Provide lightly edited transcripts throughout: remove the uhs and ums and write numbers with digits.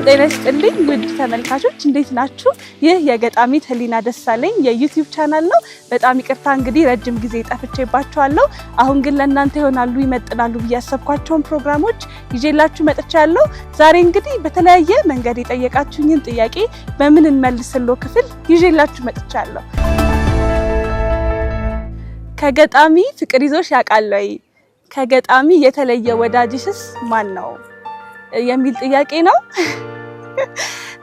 ጤና ይስጥልኝ ውድ ተመልካቾች እንዴት ናችሁ? ይህ የገጣሚት ህሊና ደሳለኝ የዩቲዩብ ቻናል ነው። በጣም ይቅርታ እንግዲህ ረጅም ጊዜ ጠፍቼባችኋለሁ። አሁን ግን ለእናንተ ይሆናሉ ይመጥናሉ ብዬ ያሰብኳቸውን ፕሮግራሞች ይዤላችሁ መጥቻለሁ። ዛሬ እንግዲህ በተለያየ መንገድ የጠየቃችሁኝን ጥያቄ በምን እንመልስልዎ ክፍል ይዤላችሁ መጥቻለሁ። ከገጣሚ ፍቅር ይዞሽ ያውቃል ወይ? ከገጣሚ የተለየ ወዳጅሽስ ማን ነው? የሚል ጥያቄ ነው።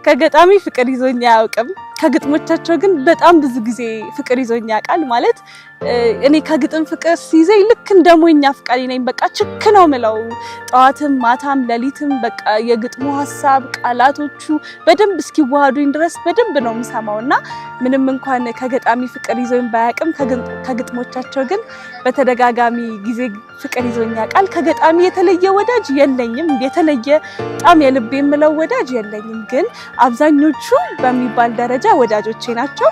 ከገጣሚ ፍቅር ይዞኝ አያውቅም። ከግጥሞቻቸው ግን በጣም ብዙ ጊዜ ፍቅር ይዞኝ ያውቃል። ማለት እኔ ከግጥም ፍቅር ሲይዘኝ ልክ እንደሞኛ አፍቃሪ ነኝ። በቃ ችክ ነው ምለው ጠዋትም ማታም ሌሊትም በቃ የግጥሙ ሐሳብ ቃላቶቹ በደንብ እስኪዋሃዱኝ ድረስ በደንብ ነው የምሰማውና ምንም እንኳን ከገጣሚ ፍቅር ይዞኝ ባያውቅም ከግጥሞቻቸው ግን በተደጋጋሚ ጊዜ ፍቅር ይዞኝ ያውቃል። ከገጣሚ የተለየ ወዳጅ የለኝም። የተለየ በጣም የልብ የምለው ወዳጅ የለኝም። ግን አብዛኞቹ በሚባል ደረጃ ወዳጆቼ ናቸው።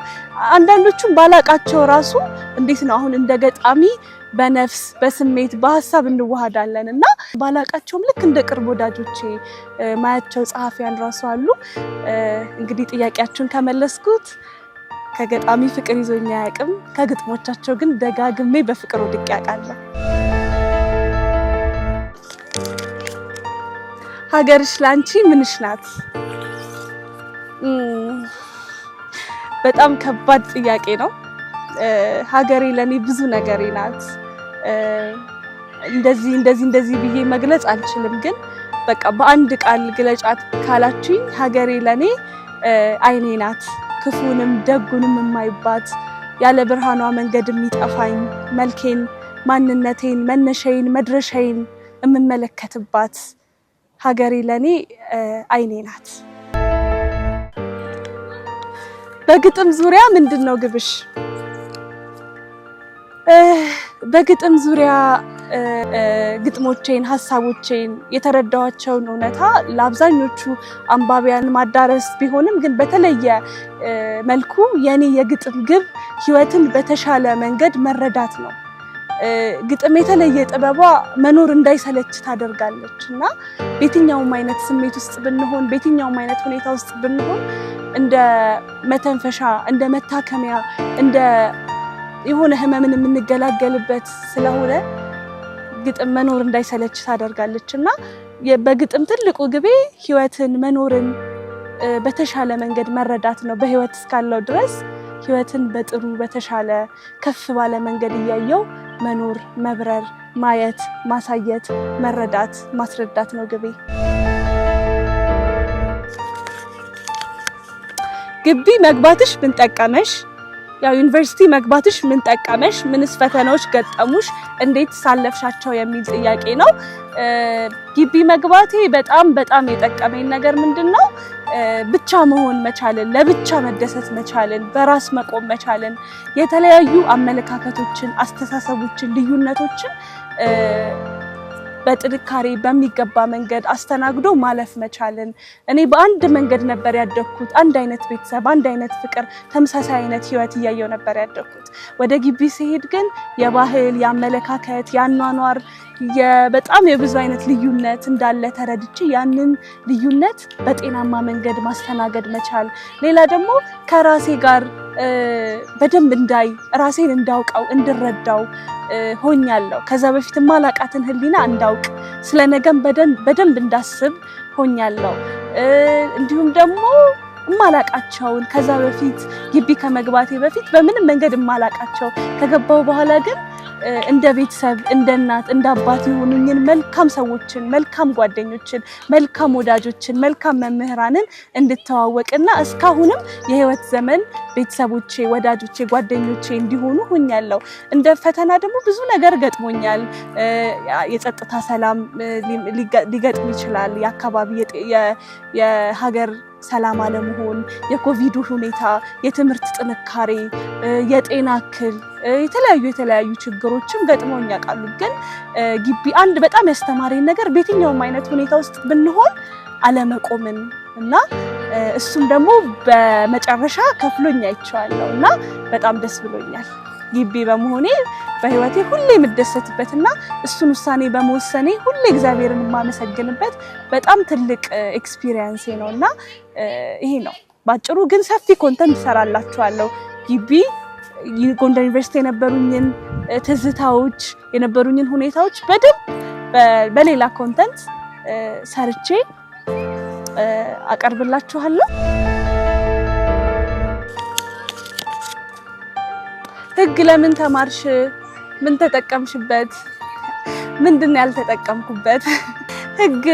አንዳንዶቹም ባላቃቸው ራሱ እንዴት ነው አሁን እንደ ገጣሚ በነፍስ በስሜት በሐሳብ እንዋሃዳለን እና ባላቃቸውም ልክ እንደ ቅርብ ወዳጆቼ ማያቸው ጸሐፊያን ራሱ አሉ። እንግዲህ ጥያቄያችሁን ከመለስኩት ከገጣሚ ፍቅር ይዞኝ አያውቅም። ከግጥሞቻቸው ግን ደጋግሜ በፍቅር ወድቄ አውቃለሁ። ሀገርሽ ላንቺ ምንሽ ናት? በጣም ከባድ ጥያቄ ነው። ሀገሬ ለኔ ብዙ ነገሬ ናት። እንደዚህ ብዬ መግለጽ አልችልም። ግን በቃ በአንድ ቃል ግለጫት ካላችሁኝ ሀገሬ ለኔ አይኔ ናት። ክፉንም ደጉንም የማይባት ያለ ብርሃኗ መንገድ የሚጠፋኝ መልኬን፣ ማንነቴን፣ መነሻዬን፣ መድረሻዬን የምመለከትባት ሀገሬ ለኔ አይኔ ናት። በግጥም ዙሪያ ምንድነው ግብሽ? በግጥም ዙሪያ ግጥሞቼን ሐሳቦቼን የተረዳኋቸውን እውነታ ለአብዛኞቹ አንባቢያን ማዳረስ ቢሆንም ግን በተለየ መልኩ የኔ የግጥም ግብ ህይወትን በተሻለ መንገድ መረዳት ነው። ግጥም የተለየ ጥበቧ መኖር እንዳይሰለች ታደርጋለች እና በየትኛውም አይነት ስሜት ውስጥ ብንሆን በየትኛውም አይነት ሁኔታ ውስጥ ብንሆን እንደ መተንፈሻ እንደ መታከሚያ እንደ የሆነ ህመምን የምንገላገልበት ስለሆነ ግጥም መኖር እንዳይሰለች ታደርጋለች እና በግጥም ትልቁ ግቤ ህይወትን መኖርን በተሻለ መንገድ መረዳት ነው። በህይወት እስካለው ድረስ ህይወትን በጥሩ በተሻለ ከፍ ባለ መንገድ እያየው መኖር፣ መብረር፣ ማየት፣ ማሳየት፣ መረዳት፣ ማስረዳት ነው ግቤ። ግቢ መግባትሽ ምን ጠቀመሽ? ያው ዩኒቨርሲቲ መግባትሽ ምን ጠቀመሽ? ምንስ ፈተናዎች ገጠሙሽ? እንዴት ሳለፍሻቸው የሚል ጥያቄ ነው። ግቢ መግባቴ በጣም የጠቀመኝ ነገር ምንድነው? ብቻ መሆን መቻልን፣ ለብቻ መደሰት መቻልን፣ በራስ መቆም መቻልን፣ የተለያዩ አመለካከቶችን፣ አስተሳሰቦችን፣ ልዩነቶችን በጥንካሬ በሚገባ መንገድ አስተናግዶ ማለፍ መቻልን። እኔ በአንድ መንገድ ነበር ያደግኩት። አንድ አይነት ቤተሰብ፣ አንድ አይነት ፍቅር፣ ተመሳሳይ አይነት ህይወት እያየው ነበር ያደግኩት። ወደ ግቢ ሲሄድ ግን የባህል፣ የአመለካከት፣ የአኗኗር በጣም የብዙ አይነት ልዩነት እንዳለ ተረድቼ ያንን ልዩነት በጤናማ መንገድ ማስተናገድ መቻል፣ ሌላ ደግሞ ከራሴ ጋር በደንብ ራሴን እንዳውቀው እንድረዳው ሆኛለሁ። ከዛ በፊት ማላቃትን ህሊና እንዳውቅ ስለነገም በደንብ እንዳስብ ሆኛለሁ። እንዲሁም ደግሞ ማላቃቸውን ከዛ በፊት ግቢ ከመግባቴ በፊት በምንም መንገድ ማላቃቸው ከገባው በኋላ ግን እንደ ቤተሰብ እንደ እናት እንደ አባት የሆኑኝን መልካም ሰዎችን፣ መልካም ጓደኞችን፣ መልካም ወዳጆችን፣ መልካም መምህራንን እንድተዋወቅና እስካሁንም የህይወት ዘመን ቤተሰቦቼ፣ ወዳጆቼ፣ ጓደኞቼ እንዲሆኑ ሆኛለሁ። እንደ ፈተና ደግሞ ብዙ ነገር ገጥሞኛል። የጸጥታ ሰላም ሊገጥም ይችላል። የአካባቢ የሀገር ሰላም አለመሆን፣ የኮቪድ ሁኔታ፣ የትምህርት ጥንካሬ፣ የጤና እክል፣ የተለያዩ ችግሮችም ገጥመውኝ ያውቃሉ። ግን ግቢ አንድ በጣም ያስተማረኝ ነገር በየትኛውም አይነት ሁኔታ ውስጥ ብንሆን አለመቆምን እና እሱም ደግሞ በመጨረሻ ከፍሎኝ አይቼዋለሁ እና በጣም ደስ ብሎኛል። ግቢ በመሆኔ በህይወቴ ሁሌ የምደሰትበትና እሱን ውሳኔ በመወሰኔ ሁሌ እግዚአብሔርን የማመሰግንበት በጣም ትልቅ ኤክስፒሪየንስ ነውና ይሄ ነው ባጭሩ። ግን ሰፊ ኮንተንት ሰራላችኋለሁ። ግቢ ጎንደር ዩኒቨርሲቲ የነበሩኝን ትዝታዎች የነበሩኝን ሁኔታዎች በደንብ በሌላ ኮንተንት ሰርቼ አቀርብላችኋለሁ። ህግ ለምን ተማርሽ? ምን ተጠቀምሽበት? ምንድነው ያልተጠቀምኩበት? ህግ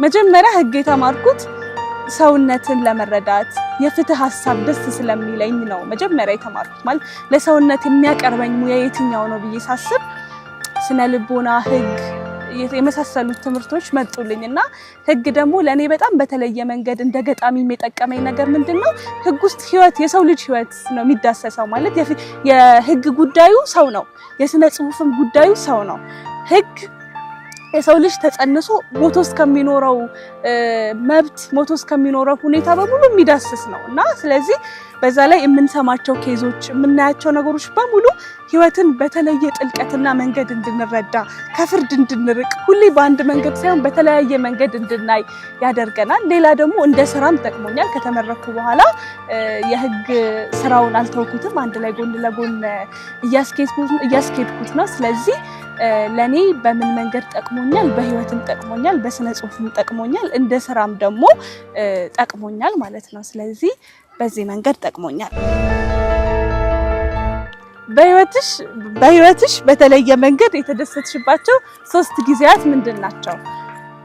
መጀመሪያ ህግ የተማርኩት ሰውነትን ለመረዳት የፍትህ ሐሳብ ደስ ስለሚለኝ ነው መጀመሪያ የተማርኩት። ማለት ለሰውነት የሚያቀርበኝ ሙያ የትኛው ነው ብዬ ሳስብ ስነ ልቦና፣ ህግ የመሳሰሉት ትምህርቶች መጡልኝና ህግ ደግሞ ለኔ በጣም በተለየ መንገድ እንደ ገጣሚ የጠቀመኝ ነገር ምንድነው? ህግ ውስጥ ህይወት የሰው ልጅ ህይወት ነው የሚዳሰሰው። ማለት የህግ ጉዳዩ ሰው ነው፣ የስነ ጽሁፍም ጉዳዩ ሰው ነው። ህግ የሰው ልጅ ተጸንሶ ሞቶ እስከሚኖረው መብት ሞቶ እስከሚኖረው ሁኔታ በሙሉ የሚዳስስ ነውና ስለዚህ በዛ ላይ የምንሰማቸው ኬዞች የምናያቸው ነገሮች በሙሉ ህይወትን በተለየ ጥልቀትና መንገድ እንድንረዳ ከፍርድ እንድንርቅ ሁሌ በአንድ መንገድ ሳይሆን በተለያየ መንገድ እንድናይ ያደርገናል። ሌላ ደግሞ እንደ ስራም ጠቅሞኛል። ከተመረኩ በኋላ የህግ ስራውን አልተውኩትም። አንድ ላይ ጎን ለጎን እያስኬድኩት ነው። ስለዚህ ለኔ በምን መንገድ ጠቅሞኛል? በህይወትም ጠቅሞኛል፣ በስነ ጽሁፍም ጠቅሞኛል፣ እንደ ስራም ደግሞ ጠቅሞኛል ማለት ነው። ስለዚህ በዚህ መንገድ ጠቅሞኛል። በህይወትሽ በተለየ መንገድ የተደሰትሽባቸው 3 ጊዜያት ምንድን ናቸው?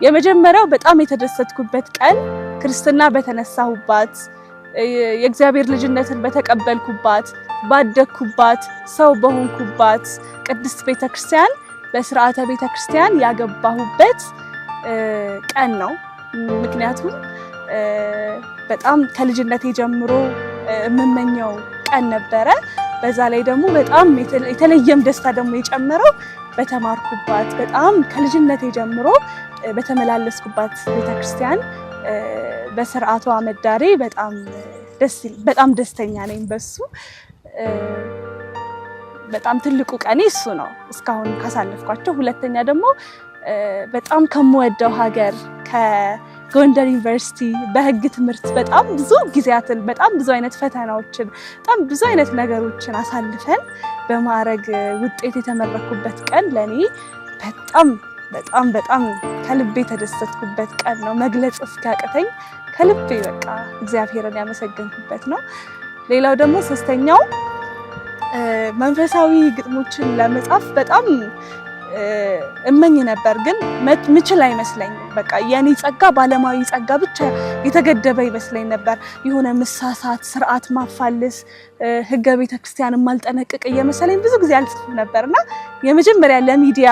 የመጀመሪያው በጣም የተደሰትኩበት ቀን ክርስትና በተነሳሁባት፣ የእግዚአብሔር ልጅነትን በተቀበልኩባት፣ ባደግኩባት፣ ሰው በሆንኩባት ቅድስት ቤተክርስቲያን በስርዓተ ቤተክርስቲያን ያገባሁበት ቀን ነው። ምክንያቱም በጣም ከልጅነቴ ጀምሮ የምመኘው ቀን ነበረ። በዛ ላይ ደግሞ በጣም የተለየም ደስታ ደግሞ የጨመረው በተማርኩባት በጣም ከልጅነቴ ጀምሮ በተመላለስኩባት ቤተክርስቲያን በስርዓቷ መዳሬ በጣም ደስተኛ ነኝ በሱ። በጣም ትልቁ ቀኔ እሱ ነው እስካሁን ካሳለፍኳቸው። ሁለተኛ ደግሞ በጣም ከምወደው ሀገር ከጎንደር ዩኒቨርሲቲ በህግ ትምህርት በጣም ብዙ ጊዜያትን በጣም ብዙ አይነት ፈተናዎችን በጣም ብዙ አይነት ነገሮችን አሳልፈን በማዕረግ ውጤት የተመረኩበት ቀን ለኔ በጣም ከልቤ የተደሰትኩበት ቀን ነው። መግለጽ እስኪያቅተኝ ከልቤ በቃ እግዚአብሔርን ያመሰገንኩበት ነው። ሌላው ደግሞ ሶስተኛው መንፈሳዊ ግጥሞችን ለመጻፍ በጣም እመኝ ነበር፣ ግን ምችል አይመስለኝም። በቃ የኔ ጸጋ ባለማዊ ጸጋ ብቻ የተገደበ ይመስለኝ ነበር። የሆነ መሳሳት፣ ስርዓት ማፋለስ፣ ህገ ቤተክርስቲያን ማልጠነቅቅ እየመሰለኝ ብዙ ጊዜ አልጽፍም ነበርና የመጀመሪያ ለሚዲያ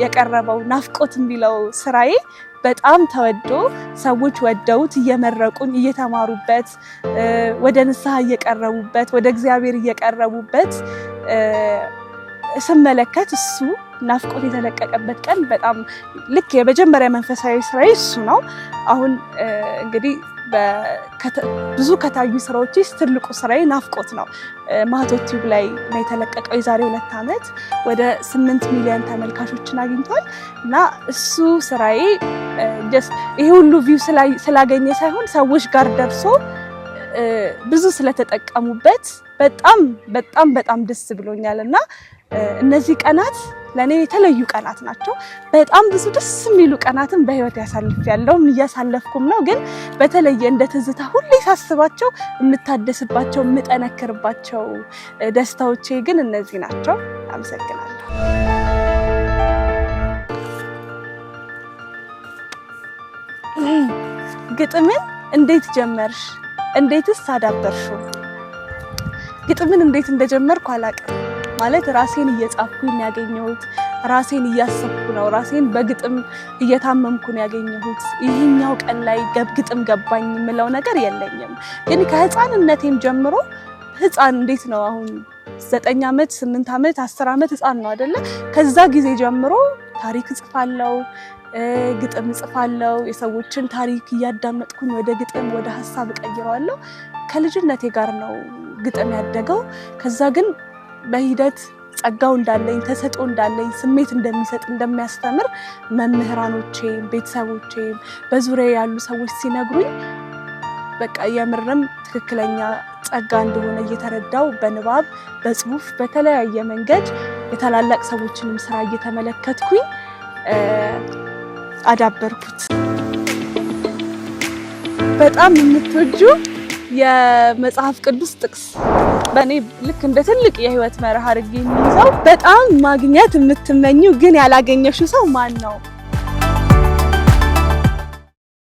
የቀረበው ናፍቆት የሚለው ስራዬ በጣም ተወዶ ሰዎች ወደውት እየመረቁኝ እየተማሩበት ወደ ንስሐ እየቀረቡበት ወደ እግዚአብሔር እየቀረቡበት ስመለከት እሱ ናፍቆት የተለቀቀበት ቀን በጣም ልክ የመጀመሪያ መንፈሳዊ ስራዬ እሱ ነው። አሁን እንግዲህ ብዙ ከታዩ ስራዎች ውስጥ ትልቁ ስራዬ ናፍቆት ነው። ማህቶት ቲዩብ ላይ ነው የተለቀቀው የዛሬ 2 ዓመት ወደ 8 ሚሊዮን ተመልካቾችን አግኝቷል እና እሱ ስራዬ ይሄ ሁሉ ቪው ስላገኘ ሳይሆን ሰዎች ጋር ደርሶ ብዙ ስለተጠቀሙበት በጣም ደስ ብሎኛል እና እነዚህ ቀናት ለኔ የተለዩ ቀናት ናቸው። በጣም ብዙ ደስ የሚሉ ቀናትን በህይወት ያሳልፌያለሁ፣ እያሳለፍኩም ነው። ግን በተለየ እንደ ትዝታ ሁሌ ሳስባቸው የምታደስባቸው የምጠነክርባቸው ደስታዎቼ ግን እነዚህ ናቸው። አመሰግናለሁ። ግጥምን እንዴት ጀመርሽ? እንዴትስ አዳበርሽው? ግጥምን እንዴት እንደጀመርኩ አላውቅም። ማለት ራሴን እየጻፍኩኝ ያገኘሁት፣ ራሴን እያሰብኩ ነው፣ ራሴን በግጥም እየታመምኩ ነው ያገኘሁት። ይሄኛው ቀን ላይ ግጥም ገባኝ የምለው ነገር የለኝም። ግን ከህፃንነቴም ጀምሮ ህፃን እንዴት ነው አሁን 9 ዓመት 8 ዓመት 10 ዓመት ህፃን ነው አይደለ? ከዛ ጊዜ ጀምሮ ታሪክ እጽፋለሁ፣ ግጥም እጽፋለሁ። የሰዎችን ታሪክ እያዳመጥኩኝ ወደ ግጥም ወደ ሀሳብ እቀይረዋለሁ። ከልጅነቴ ጋር ነው ግጥም ያደገው። ከዛ ግን በሂደት ጸጋው እንዳለኝ ተሰጥኦ እንዳለኝ ስሜት እንደሚሰጥ እንደሚያስተምር መምህራኖቼም ቤተሰቦቼም በዙሪያ ያሉ ሰዎች ሲነግሩኝ በቃ የምርም ትክክለኛ ጸጋ እንደሆነ እየተረዳው በንባብ በጽሁፍ በተለያየ መንገድ የታላላቅ ሰዎችንም ስራ እየተመለከትኩኝ አዳበርኩት። በጣም የምትወጁ የመጽሐፍ ቅዱስ ጥቅስ በእኔ ልክ እንደ ትልቅ የህይወት መርህ አድርጌ የሚይዘው በጣም ማግኘት የምትመኙ ግን ያላገኘሽው ሰው ማን ነው?